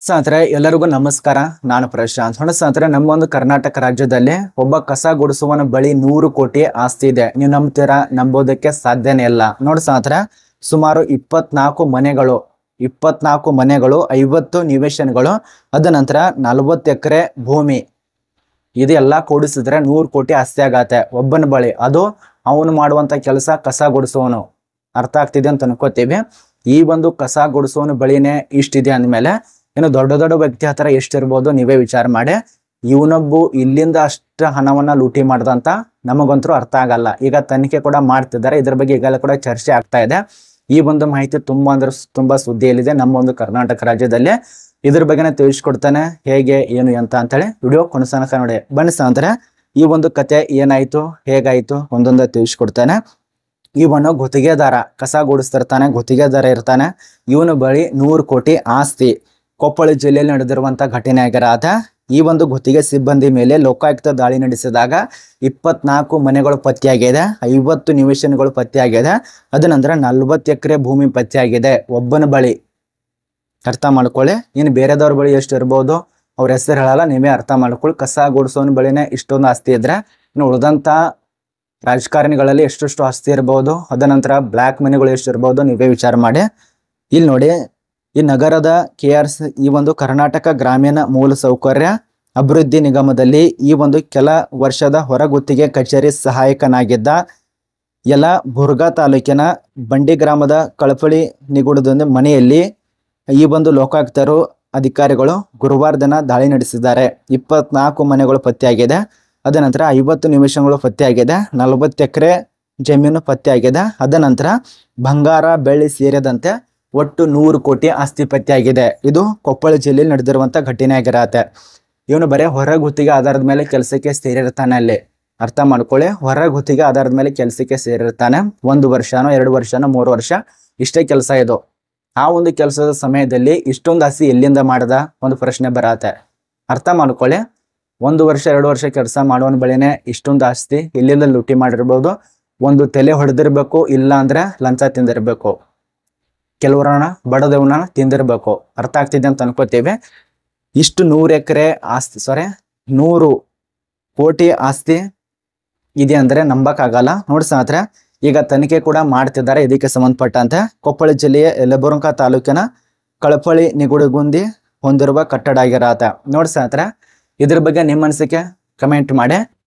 ಸ್ನೇಹಿತರೆ ಎಲ್ಲರಿಗೂ ನಮಸ್ಕಾರ. ನಾನು ಪ್ರಶಾಂತ್. ಸ್ನೇಹಿತರೆ, ನಮ್ಮ ಒಂದು ಕರ್ನಾಟಕ ರಾಜ್ಯದಲ್ಲಿ ಒಬ್ಬ ಕಸ ಗುಡಿಸುವನ ಬಳಿ 100 ಕೋಟಿ ಆಸ್ತಿ ಇದೆ. ನೀವು ನಂಬ್ತೀರಾ? ನಂಬೋದಕ್ಕೆ ಸಾಧ್ಯನೇ ಇಲ್ಲ. ನೋಡಿ ಸ್ನೇಹಿತರೆ, ಸುಮಾರು 24 ಮನೆಗಳು 50 ನಿವೇಶನಗಳು, ಅದ ನಂತರ 40 ಎಕರೆ ಭೂಮಿ, ಇದೆಲ್ಲ ಕೂಡಿಸಿದ್ರೆ 100 ಕೋಟಿ ಆಸ್ತಿ ಆಗತ್ತೆ ಒಬ್ಬನ ಬಳಿ. ಅದು ಅವನು ಮಾಡುವಂತ ಕೆಲಸ ಕಸ ಗುಡಿಸುವನು. ಅರ್ಥ ಆಗ್ತಿದೆ ಅಂತ ಅನ್ಕೋತೀವಿ. ಈ ಒಂದು ಕಸ ಗುಡಿಸುವನ ಬಳಿನೇ ಇಷ್ಟಿದೆ ಅಂದ್ಮೇಲೆ ಇನ್ನು ದೊಡ್ಡ ದೊಡ್ಡ ವ್ಯಕ್ತಿ ಹತ್ರ ಎಷ್ಟಿರ್ಬೋದು ನೀವೇ ವಿಚಾರ ಮಾಡಿ. ಇವನೊಬ್ಬ ಇಲ್ಲಿಂದ ಅಷ್ಟು ಹಣವನ್ನ ಲೂಟಿ ಮಾಡ್ದಂತ ನಮಗಂತೂ ಅರ್ಥ ಆಗಲ್ಲ. ಈಗ ತನಿಖೆ ಕೂಡ ಮಾಡ್ತಿದ್ದಾರೆ. ಇದ್ರ ಬಗ್ಗೆ ಈಗಲೇ ಕೂಡ ಚರ್ಚೆ ಆಗ್ತಾ ಇದೆ. ಈ ಒಂದು ಮಾಹಿತಿ ತುಂಬಾ ಸುದ್ದಿಯಲ್ಲಿದೆ ನಮ್ಮ ಒಂದು ಕರ್ನಾಟಕ ರಾಜ್ಯದಲ್ಲಿ. ಇದ್ರ ಬಗ್ಗೆನೇ ತಿಳಿಸ್ಕೊಡ್ತಾನೆ, ಹೇಗೆ ಏನು ಅಂತ ಅಂತೇಳಿ ವಿಡಿಯೋ ಕೊನೆಸನಕ ನೋಡಿ. ಬನ್ನಿ ಸ್ನೇಹಿತರೆ, ಈ ಒಂದು ಕತೆ ಏನಾಯ್ತು, ಹೇಗಾಯ್ತು ಒಂದೊಂದೇ ತಿಳಿಸ್ಕೊಡ್ತಾನೆ. ಇವನು ಗುತ್ತಿಗೆದಾರ, ಕಸ ಗುಡಿಸ್ತಿರ್ತಾನೆ, ಗುತ್ತಿಗೆದಾರ ಇರ್ತಾನೆ. ಇವನ ಬಳಿ 100 ಕೋಟಿ ಆಸ್ತಿ. ಕೊಪ್ಪಳ ಜಿಲ್ಲೆಯಲ್ಲಿ ನಡೆದಿರುವಂತ ಘಟನೆ ಆಗಿರಾದ. ಈ ಒಂದು ಗುತ್ತಿಗೆ ಸಿಬ್ಬಂದಿ ಮೇಲೆ ಲೋಕಾಯುಕ್ತ ದಾಳಿ ನಡೆಸಿದಾಗ 24 ಮನೆಗಳು ಪತ್ತೆಯಾಗಿದೆ, 50 ನಿವೇಶನಗಳು ಪತ್ತೆಯಾಗಿದೆ, ಅದ ನಂತರ 40 ಎಕರೆ ಭೂಮಿ ಪತ್ತೆಯಾಗಿದೆ ಒಬ್ಬನ ಬಳಿ. ಅರ್ಥ ಮಾಡ್ಕೊಳ್ಳಿ. ಇನ್ನು ಬೇರೆದವ್ರ ಬಳಿ ಎಷ್ಟು ಇರ್ಬೋದು ಅವ್ರ ಹೆಸರು ಹೇಳಲ್ಲ, ನೀವೇ ಅರ್ಥ ಮಾಡ್ಕೊಳ್ಳಿ. ಕಸ ಗುಡಿಸೋನ ಬಳಿನೇ ಇಷ್ಟೊಂದು ಆಸ್ತಿ ಇದ್ರೆ ಇನ್ನು ಉಳಿದಂತ ರಾಜಕಾರಣಿಗಳಲ್ಲಿ ಎಷ್ಟೆಷ್ಟು ಆಸ್ತಿ ಇರ್ಬೋದು, ಅದ ನಂತರ ಬ್ಲ್ಯಾಕ್ ಮನಿಗಳು ಎಷ್ಟು ಇರ್ಬೋದು ನೀವೇ ವಿಚಾರ ಮಾಡಿ. ಇಲ್ಲಿ ನೋಡಿ, ಈ ನಗರದ KRS ಈ ಒಂದು ಕರ್ನಾಟಕ ಗ್ರಾಮೀಣ ಮೂಲಸೌಕರ್ಯ ಅಭಿವೃದ್ಧಿ ನಿಗಮದಲ್ಲಿ ಈ ಒಂದು ಕೆಲ ವರ್ಷದ ಹೊರಗುತ್ತಿಗೆ ಕಚೇರಿ ಸಹಾಯಕನಾಗಿದ್ದ ಯಲಬುರ್ಗಾ ತಾಲೂಕಿನ ಬಂಡಿ ಗ್ರಾಮದ ಕಳಪಳಿ ನಿಗೂಢದೊಂದು ಮನೆಯಲ್ಲಿ ಈ ಒಂದು ಲೋಕಾಯುಕ್ತರು ಅಧಿಕಾರಿಗಳು ಗುರುವಾರ ದಿನ ದಾಳಿ ನಡೆಸಿದ್ದಾರೆ. 24 ಮನೆಗಳು ಪತ್ತೆಯಾಗಿದೆ, ಅದ ನಂತರ 50 ನಿವೇಶನಗಳು ಪತ್ತೆಯಾಗಿದೆ, 40 ಎಕರೆ ಜಮೀನು ಪತ್ತೆಯಾಗಿದೆ, ಅದ ನಂತರ ಬಂಗಾರ ಬೆಳ್ಳಿ ಸೇರಿದಂತೆ ಒಟ್ಟು 100 ಕೋಟಿ ಆಸ್ತಿ ಪತ್ತೆಯಾಗಿದೆ. ಇದು ಕೊಪ್ಪಳ ಜಿಲ್ಲೆಯಲ್ಲಿ ನಡೆದಿರುವಂತ ಘಟನೆ ಆಗಿರತ್ತೆ. ಇವನು ಬರೀ ಹೊರ ಗುತ್ತಿಗೆ ಆಧಾರದ ಮೇಲೆ ಕೆಲಸಕ್ಕೆ ಸೇರಿರ್ತಾನೆ. ಅಲ್ಲಿ ಅರ್ಥ ಮಾಡ್ಕೊಳ್ಳಿ, ಹೊರ ಗುತ್ತಿಗೆ ಆಧಾರದ ಮೇಲೆ ಕೆಲಸಕ್ಕೆ ಸೇರಿರ್ತಾನೆ. 1 ವರ್ಷನೋ 2 ವರ್ಷನೋ 3 ವರ್ಷ ಇಷ್ಟೇ ಕೆಲಸ ಇದು. ಆ ಒಂದು ಕೆಲಸದ ಸಮಯದಲ್ಲಿ ಇಷ್ಟೊಂದು ಆಸ್ತಿ ಎಲ್ಲಿಂದ ಮಾಡದ ಒಂದು ಪ್ರಶ್ನೆ ಬರತ್ತೆ. ಅರ್ಥ ಮಾಡ್ಕೊಳ್ಳಿ. 1 ವರ್ಷ 2 ವರ್ಷ ಕೆಲಸ ಮಾಡುವನ ಬಳಿನೇ ಇಷ್ಟೊಂದು ಆಸ್ತಿ ಎಲ್ಲಿಂದ ಲೂಟಿ ಮಾಡಿರ್ಬೋದು. ಒಂದು ತಲೆ ಹೊಡೆದಿರ್ಬೇಕು, ಇಲ್ಲ ಅಂದ್ರೆ ಲಂಚ ತಿಂದಿರ್ಬೇಕು, ಕೆಲವರನ್ನ ಬಡದವನ್ನ ತಿಂದಿರ್ಬೇಕು. ಅರ್ಥ ಆಗ್ತಿದೆ ಅಂತ ಅನ್ಕೋತೀವಿ. ಇಷ್ಟು 100 ಎಕರೆ ಆಸ್ತಿ 100 ಕೋಟಿ ಆಸ್ತಿ ಇದೆ ಅಂದ್ರೆ ನಂಬಕ್ಕಾಗಲ್ಲ. ನೋಡಿ ಸ್ನೇಹಿತರೆ, ಈಗ ತನಿಖೆ ಕೂಡ ಮಾಡ್ತಿದ್ದಾರೆ ಇದಕ್ಕೆ ಸಂಬಂಧಪಟ್ಟಂತೆ. ಕೊಪ್ಪಳ ಜಿಲ್ಲೆಯ ಯಲಬುರ್ಗಾ ತಾಲೂಕಿನ ಕಳಪಳಿ ನಿಗೂಢಗುಂದಿ ಹೊಂದಿರುವ ಕಟ್ಟಡ ಆಗಿರತ್ತೆ. ನೋಡಿ ಸ್ನೇಹಿತರೆ, ಇದ್ರ ಬಗ್ಗೆ ನಿಮ್ಮ ಅನಿಸಿಕೆ ಕಮೆಂಟ್ ಮಾಡಿ.